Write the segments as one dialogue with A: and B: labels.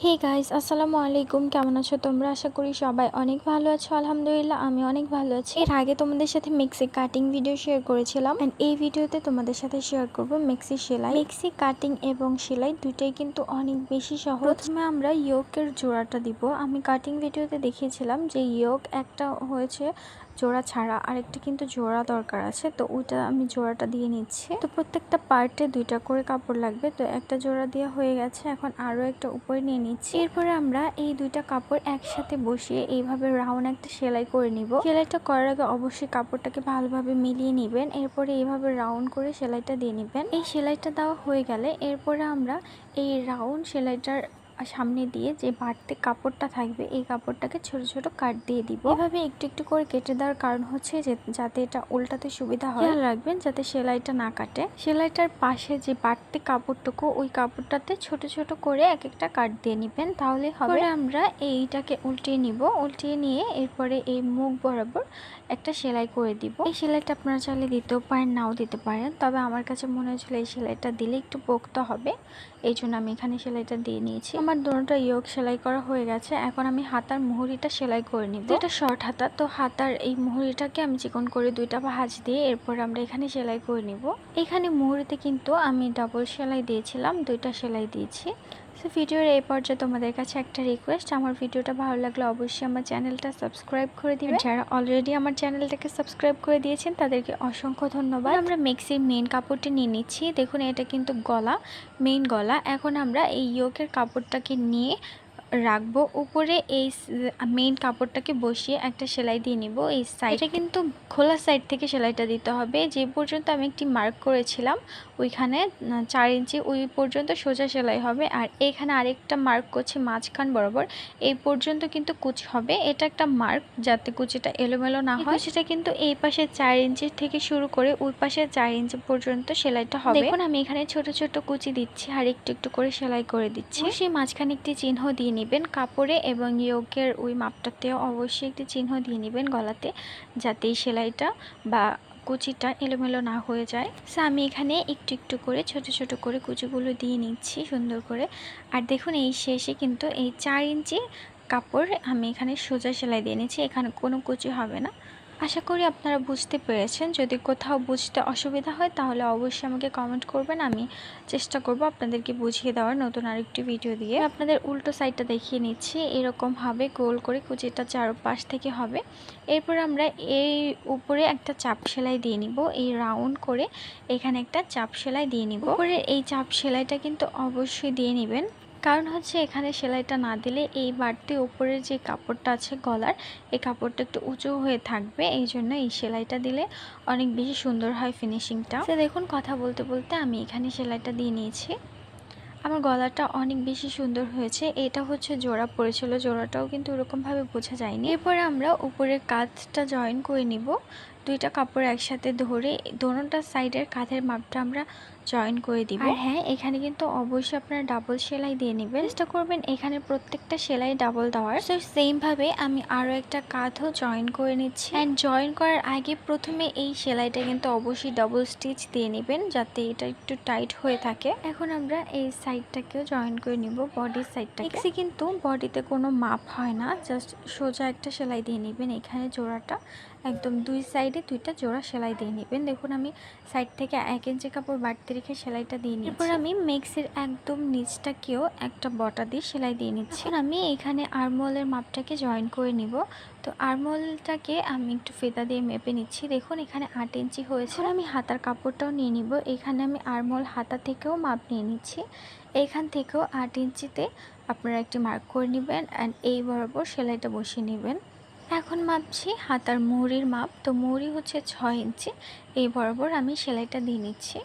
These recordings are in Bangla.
A: হে গাইস, আসসালামু আলাইকুম। কেমন আছো তোমরা? আশা করি সবাই অনেক ভালো আছো। আলহামদুলিল্লাহ আমি অনেক ভালো আছি। এর আগে তোমাদের সাথে মেক্সি কাটিং ভিডিও শেয়ার করেছিলাম, এন্ড এই ভিডিওতে তোমাদের সাথে শেয়ার করব মেক্সি সেলাই। মেক্সি কাটিং এবং সেলাই দুটাই কিন্তু অনেক বেশি সহজ। প্রথমে আমরা ইয়োকের জোড়াটা দিব। আমি কাটিং ভিডিওতে দেখিয়েছিলাম যে ইয়োক একটা হয়েছে জোড়া ছাড়া, আরেকটা কিন্তু জোড়া দরকার আছে, তো ওইটা আমি জোড়াটা দিয়ে নিচ্ছি। তো প্রত্যেকটা পার্টে দুইটা করে কাপড় লাগবে, তো একটা জোড়া দেওয়া হয়ে গেছে। এখন আরো একটা উপরে নিয়ে নিচ্ছি। এরপরে আমরা এই দুইটা কাপড় একসাথে বসিয়ে এইভাবে রাউন্ড একটা সেলাই করে নিব। সেলাইটা করার আগে অবশ্যই কাপড়টাকে ভালোভাবে মিলিয়ে নিবেন। এরপরে এইভাবে রাউন্ড করে সেলাইটা দিয়ে নিবেন। এই সেলাইটা দেওয়া হয়ে গেলে এরপরে আমরা এই রাউন্ড সেলাইটার সামনে দিয়ে যে বাড়তি কাপড়টা থাকবে এই কাপড়টাকে ছোট ছোট কাট দিয়ে দিব। এভাবে একটু একটু করে কেটে দেওয়ার কারণ হচ্ছে যে যাতে এটা উল্টাতে সুবিধা হয়। খেয়াল রাখবেন যাতে সেলাইটা না কাটে। সেলাইটার পাশে যে বাড়তি কাপড়টুকু ওই কাপড়টাতে ছোট ছোট করে এক একটা কাট দিয়ে নিবেন, তাহলে হবে। আমরা এইটাকে উল্টিয়ে নিব। উল্টিয়ে নিয়ে এরপরে এই মুখ বরাবর একটা সেলাই করে দিব। এই সেলাইটা আপনারা চাইলে দিতেও পারেন, নাও দিতে পারেন, তবে আমার কাছে মনে হয়েছিল এই সেলাইটা দিলে একটু পোক্ত হবে, এই জন্য আমি এখানে সেলাইটা দিয়ে নিয়েছি। আমার দোনোটা ইয়োক সেলাই করা হয়ে গেছে। এখন আমি হাতার মুহুরিটা সেলাই করে নিব। এটা শর্ট হাতা, তো হাতার এই মুহুরিটাকে আমি চিকন করে দুইটা ভাঁজ দিয়ে এরপর আমরা এখানে সেলাই করে নিব। এখানে মুহুরিতে কিন্তু আমি ডাবল সেলাই দিয়েছিলাম, দুইটা সেলাই দিয়েছি। সো ভিডিওর এই পর্যায়ে তোমাদের কাছে একটা রিকোয়েস্ট, আমার ভিডিওটা ভালো লাগলে অবশ্যই আমার চ্যানেলটা সাবস্ক্রাইব করে দিবেন। যারা অলরেডি আমার চ্যানেলটাকে সাবস্ক্রাইব করে দিয়েছেন তাদেরকে অসংখ্য ধন্যবাদ। আমরা মেক্সির মেন কাপড়টি নিয়ে নিচ্ছি। দেখুন এটা কিন্তু গলা, মেইন গলা। এখন আমরা এই ইয়োকের কাপড়টাকে নিয়ে রাখবো উপরে, এই মেইন কাপড়টাকে বসিয়ে একটা সেলাই দিয়ে নিব এই সাইড। এটা কিন্তু খোলা সাইড থেকে সেলাইটা দিতে হবে। যে পর্যন্ত আমি একটি মার্ক করেছিলাম ওইখানে 4 ইঞ্চি ওই পর্যন্ত সোজা সেলাই হবে, আর এখানে আরেকটা মার্ক করছি মাঝখান বরাবর, এই পর্যন্ত কিন্তু কুচি হবে। এটা একটা মার্ক যাতে কুচিটা এলোমেলো না হয়। সেটা কিন্তু এই পাশে 4 ইঞ্চি থেকে শুরু করে ওই পাশে 4 ইঞ্চি পর্যন্ত সেলাইটা হবে। দেখুন আমি এখানে ছোট ছোট কুচি দিচ্ছি আর একটু একটু করে সেলাই করে দিচ্ছি। সেই মাঝখানে একটি চিহ্ন দিয়ে নিবেন কাপড়ে, এবং ইয়োকের ওই মাপটাতেও অবশ্যই একটি চিহ্ন দিয়ে নেবেন গলাতে, যাতে এই সেলাইটা বা কুচিটা এলোমেলো না হয়ে যায়। সো আমি এখানে একটু একটু করে ছোট ছোট করে কুচিগুলো দিয়ে নিচ্ছি সুন্দর করে। আর দেখুন এই শেষে কিন্তু এই 4 ইঞ্চি কাপড় আমি এখানে সোজা সেলাই দিয়ে নিচ্ছি, এখানে কোনো কুচি হবে না। আশা করি আপনারা বুঝতে পেরেছেন। যদি কোথাও বুঝতে অসুবিধা হয় তাহলে অবশ্যই আমাকে কমেন্ট করবেন, আমি চেষ্টা করব আপনাদেরকে বুঝিয়ে দেওয়ার নতুন আরেকটি ভিডিও দিয়ে। আপনাদের উল্টো সাইডটা দেখিয়ে নিচ্ছি। এরকম ভাবে গোল করে কুচিটা চারপাশ থেকে হবে। এরপর আমরা এই উপরে একটা চাপ সেলাই দিয়ে নিব, এই রাউন্ড করে এখানে একটা চাপ সেলাই দিয়ে নিব। উপরে এই চাপ সেলাইটা কিন্তু অবশ্যই দিয়ে নেবেন, কারণ হচ্ছে এখানে সেলাইটা না দিলে এই বাড়তি উপরের যে কাপড়টা আছে গলার, এই কাপড়টা একটু উঁচু হয়ে থাকবে, এই জন্য এই সেলাইটা দিলে অনেক বেশি সুন্দর হয় ফিনিশিংটা। তো দেখুন কথা বলতে বলতে আমি এখানে সেলাইটা দিয়ে নিয়েছি। আমার গলাটা অনেক বেশি সুন্দর হয়েছে। এটা হচ্ছে জোড়া পড়েছিল, জোড়াটাও কিন্তু ওরকমভাবে বোঝা যায়নি। এরপরে আমরা উপরের কাঁধটা জয়েন করে নিব। দুইটা কাপড় একসাথে ধরে দোনোটা সাইডের কাঁধের মাপটা আমরা জয়েন করে দিব। আর হ্যাঁ, এখানে কিন্তু অবশ্যই আপনারা ডাবল সেলাই দিয়ে নেবেন, চেষ্টা করবেন এখানে প্রত্যেকটা সেলাই ডাবল দেওয়ার। তো সেম ভাবে আমি আরও একটা কাঁধও জয়েন করে নিচ্ছি। অ্যান্ড জয়েন করার আগে প্রথমে এই সেলাইটা কিন্তু অবশ্যই ডাবল স্টিচ দিয়ে নেবেন, যাতে এটা একটু টাইট হয়ে থাকে। এখন আমরা এই সাইডটাকেও জয়েন করে নিব, বডির সাইডটাকে। কিন্তু বডিতে কোনো মাপ হয় না, জাস্ট সোজা একটা সেলাই দিয়ে নেবেন। এখানে জোড়াটা একদম দুই সাইডে দুইটা জোড়া সেলাই দিয়ে নেবেন। দেখুন আমি সাইড থেকে 1 ইঞ্চি কাপড় বাড়তি রেখে সেলাইটা দিয়ে নিচ্ছি। এরপর আমি মেক্সের একদম নিচটাকেও একটা বটা দিয়ে সেলাই দিয়ে নিচ্ছি। আমি এখানে আরমোলের মাপটাকে জয়েন করে নিব। তো আরমোলটাকে আমি একটু ফিতা দিয়ে মেপে নিচ্ছি। দেখুন এখানে 8 ইঞ্চি হয়েছে। আমি হাতার কাপড়টাও নিয়ে নিব। এখানে আমি আরমোল হাতা থেকেও মাপ নিয়ে নিচ্ছি। এখান থেকেও 8 ইঞ্চিতে আপনারা একটি মার্ক করে নেবেন, অ্যান্ড এই বরাবর সেলাইটা বসিয়ে নেবেন। এখন মাপছি হাতার মুহুরির মাপ। তো মুহুরি হচ্ছে 6 ইঞ্চি, এই বরাবর আমি সেলাইটা দিয়ে নিচ্ছি।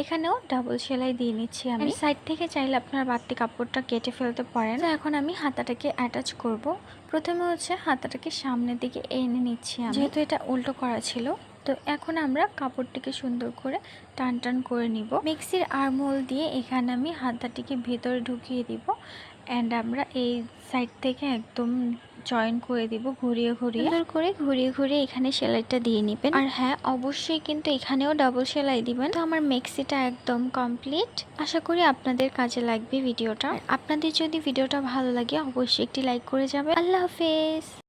A: এখানেও ডাবল সেলাই দিয়ে নিচ্ছি আমি। সাইড থেকে চাইলে আপনার বাড়তি কাপড়টা কেটে ফেলতে পারেন। তো এখন আমি হাতাটাকে অ্যাটাচ করব। প্রথমে হচ্ছে হাতাটাকে সামনের দিকে এনে নিচ্ছি আমি, যেহেতু এটা উল্টো করা ছিল। তো এখন আমরা কাপড়টিকে সুন্দর করে টান টান করে নিব। মিক্সির আরমোল দিয়ে এখানে আমি হাতাটিকে ভেতরে ঢুকিয়ে দিব, অ্যান্ড আমরা এই সাইড থেকে একদম জয়েন করে দিব ঘুরিয়ে ঘুরিয়ে, সুন্দর করে ঘুরিয়ে ঘুরিয়ে এখানে সেলাইটা দিয়ে নেবেন। আর হ্যাঁ, অবশ্যই কিন্তু এখানেও ডাবল সেলাই দিবেন। তো আমার মেক্সিটা একদম কমপ্লিট। আশা করি আপনাদের কাজে লাগবে ভিডিওটা। আপনাদের যদি ভিডিওটা ভালো লাগে অবশ্যই একটি লাইক করে যাবে। আল্লাহ হাফেজ।